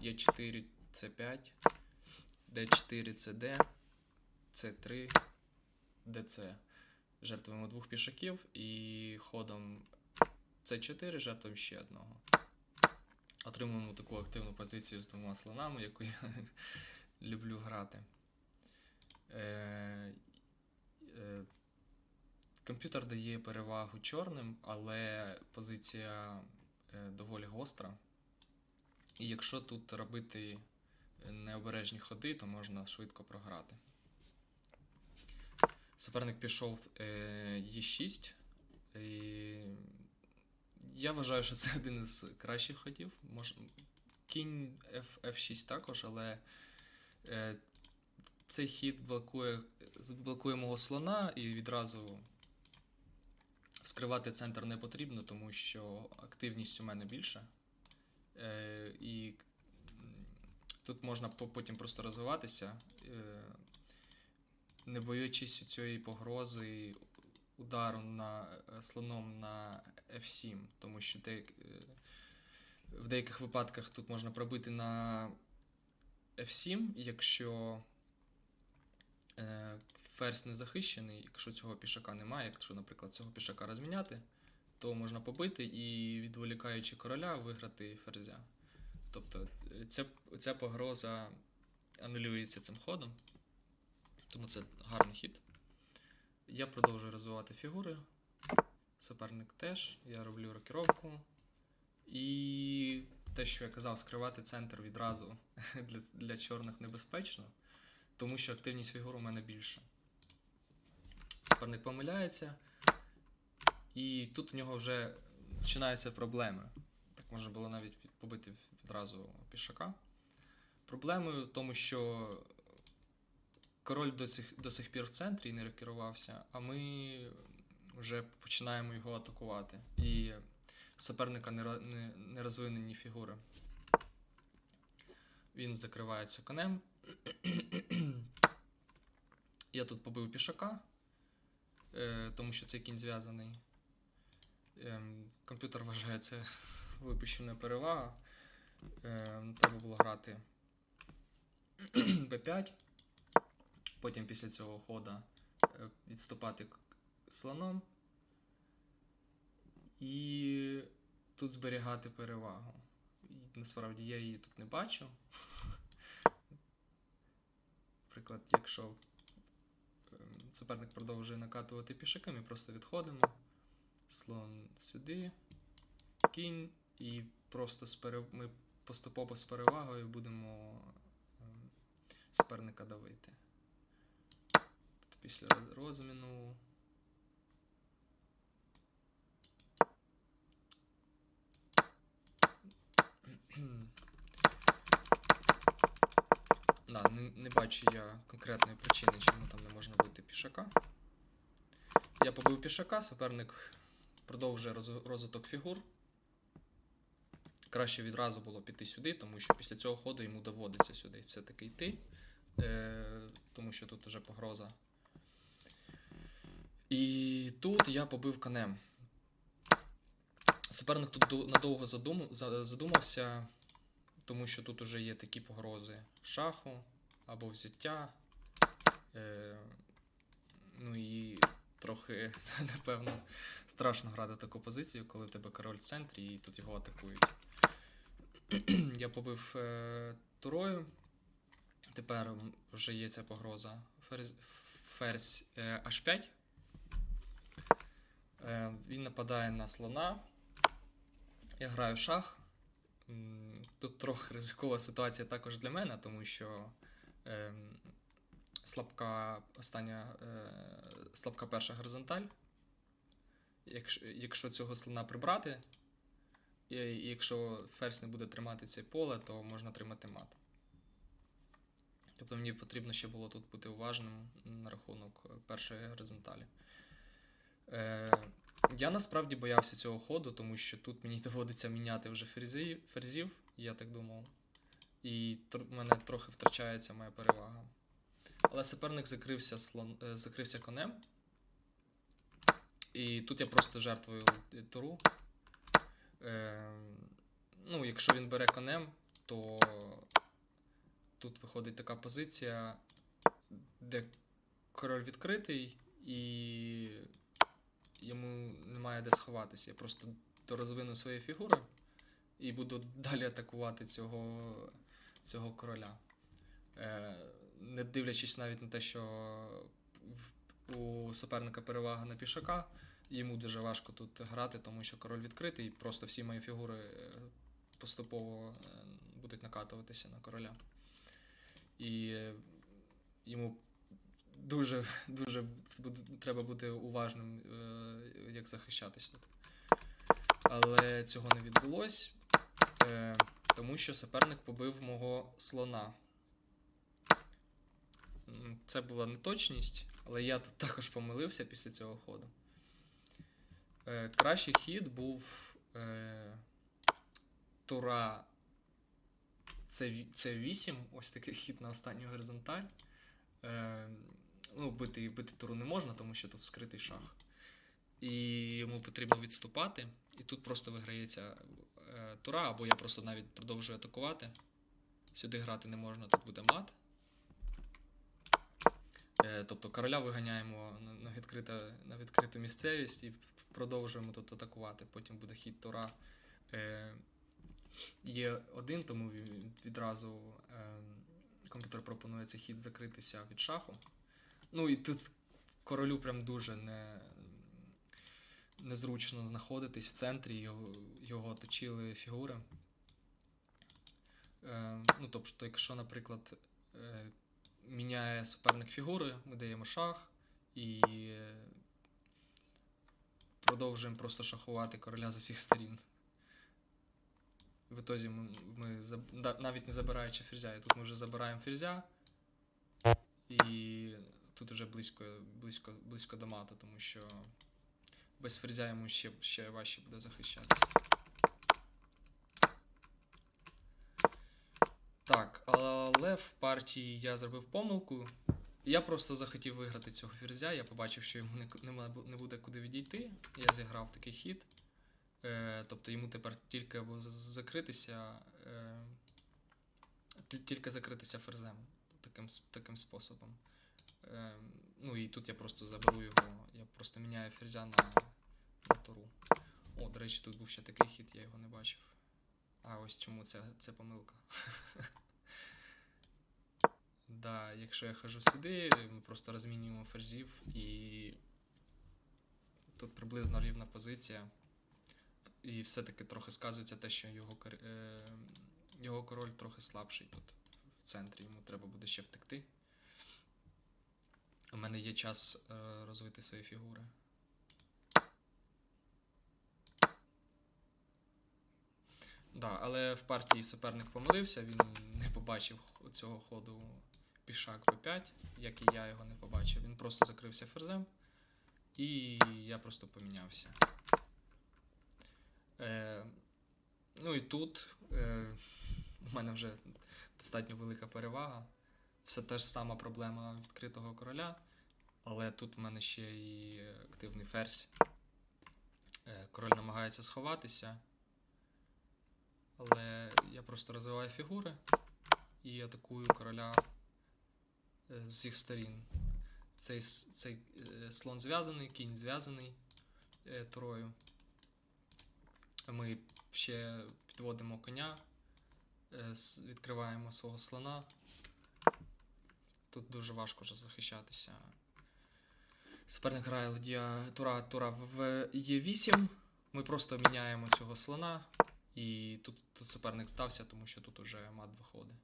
Е4, С5, Д4, СД, С3, ДЦ. Жертвуємо двох пішаків і ходом С4 жертвуємо ще одного. Отримуємо таку активну позицію з двома слонами, яку я люблю грати. Комп'ютер дає перевагу чорним, але позиція доволі гостра. І якщо тут робити необережні ходи, то можна швидко програти. Суперник пішов Е6. Я вважаю, що це один із кращих ходів. Кінь F6 також, але цей хід блокує мого слона, і відразу вскривати центр не потрібно, тому що активність у мене більша. І тут можна потім просто розвиватися, не боючись цієї погрози удару слоном на F7, тому що в деяких випадках тут можна пробити на F7, якщо ферзь не захищений, якщо цього пішака немає, якщо, наприклад, цього пішака розміняти, то можна побити і, відволікаючи короля, виграти ферзя. Тобто ця погроза анулюється цим ходом, тому це гарний хід. Я продовжую розвивати фігури. Суперник теж. Я роблю рокіровку. І те, що я казав, скривати центр відразу для чорних небезпечно, тому що активність фігур у мене більша. Суперник помиляється, і тут у нього вже починаються проблеми. Так можна було навіть побити відразу пішака. Проблемою в тому, що король до сих пір в центрі і не рокірувався, а ми вже починаємо його атакувати. І у суперника не розвинені фігури. Він закривається конем. Я тут побив пішака, тому що цей кінь зв'язаний. Комп'ютер вважає це випущена перевага. Треба було грати b5. Потім після цього хода відступати слоном. І тут зберігати перевагу. І, насправді я її тут не бачу. Наприклад, якщо суперник продовжує накатувати пішаки, ми просто відходимо. Слон сюди, кінь, і просто ми поступово з перевагою будемо суперника давити. Після розміну не бачу я конкретної причини, чому там не можна бити пішака. Я побив пішака, суперник продовжує розвиток фігур. Краще відразу було піти сюди, тому що після цього ходу йому доводиться сюди все-таки йти, тому що тут вже погроза. І тут я побив конем. Суперник тут надовго задумався, тому що тут вже є такі погрози шаху або взяття. Ну і трохи, напевно, страшно грати таку позицію, коли в тебе король в центрі і тут його атакують. Я побив турою. Тепер вже є ця погроза. Ферзь H5. Він нападає на слона. Я граю шах. Тут трохи ризикова ситуація також для мене, тому що слабка перша горизонталь. Якщо цього слона прибрати, і якщо ферзь не буде тримати це поле, то можна тримати мат. Тобто мені потрібно ще було тут бути уважним на рахунок першої горизонталі. Я насправді боявся цього ходу, тому що тут мені доводиться міняти вже ферзів, я так думав. І в мене трохи втрачається моя перевага. Але суперник закрився конем. І тут я просто жертвую туру. Ну, якщо він бере конем, то тут виходить така позиція, де король відкритий і йому немає де сховатися. Я просто дорозвину свої фігури і буду далі атакувати цього короля. Не дивлячись навіть на те, що у суперника перевага на пішака, йому дуже важко тут грати, тому що король відкритий, і просто всі мої фігури поступово будуть накатуватися на короля. І йому дуже треба бути уважним, як захищатись тут. Але цього не відбулось, тому що суперник побив мого слона. Це була неточність, але я тут також помилився після цього ходу. Кращий хід був тура С8, ось такий хід на останню горизонталь. Бити туру не можна, тому що тут скритий шах. І йому потрібно відступати, і тут просто виграється тура, або я просто навіть продовжую атакувати. Сюди грати не можна, тут буде мат. Тобто короля виганяємо на відкриту місцевість і продовжуємо тут атакувати. Потім буде хід тура Е1, тому відразу комп'ютер пропонує цей хід закритися від шаху. І тут королю прям дуже незручно знаходитись в центрі, його оточили фігури. Тобто, якщо, наприклад, міняє суперник фігури, ми даємо шах і продовжуємо просто шахувати короля з усіх сторін. В ітозі ми навіть не забираючи ферзя, і тут ми вже забираємо ферзя, і тут вже близько до мату, тому що без ферзя йому ще важче буде захищатися. Так, але в партії я зробив помилку. Я просто захотів виграти цього ферзя, я побачив, що йому не буде куди відійти. Я зіграв такий хід. Тобто йому тепер тільки або закритися ферзем таким способом. І тут я просто заберу його, я просто міняю ферзя на туру. До речі, тут був ще такий хід, я його не бачив. А ось чому це помилка. Да, якщо я хожу сюди, ми просто розмінюємо ферзів, і тут приблизно рівна позиція. І все-таки трохи сказується те, що його король трохи слабший тут в центрі, йому треба буде ще втекти. У мене є час розвити свої фігури. Да, але в партії суперник помилився, він не побачив цього ходу пішак b5, як і я його не побачив. Він просто закрився ферзем, і я просто помінявся. І тут у мене вже достатньо велика перевага. Все та ж сама проблема відкритого короля, але тут в мене ще і активний ферзь. Король намагається сховатися, але я просто розвиваю фігури і атакую короля з усіх сторін. Цей слон зв'язаний, кінь зв'язаний турою. Ми ще підводимо коня, відкриваємо свого слона. Тут дуже важко вже захищатися. Суперник грає ладья тура в Е8. Ми просто міняємо цього слона. І тут суперник здався, тому що тут уже мат виходить.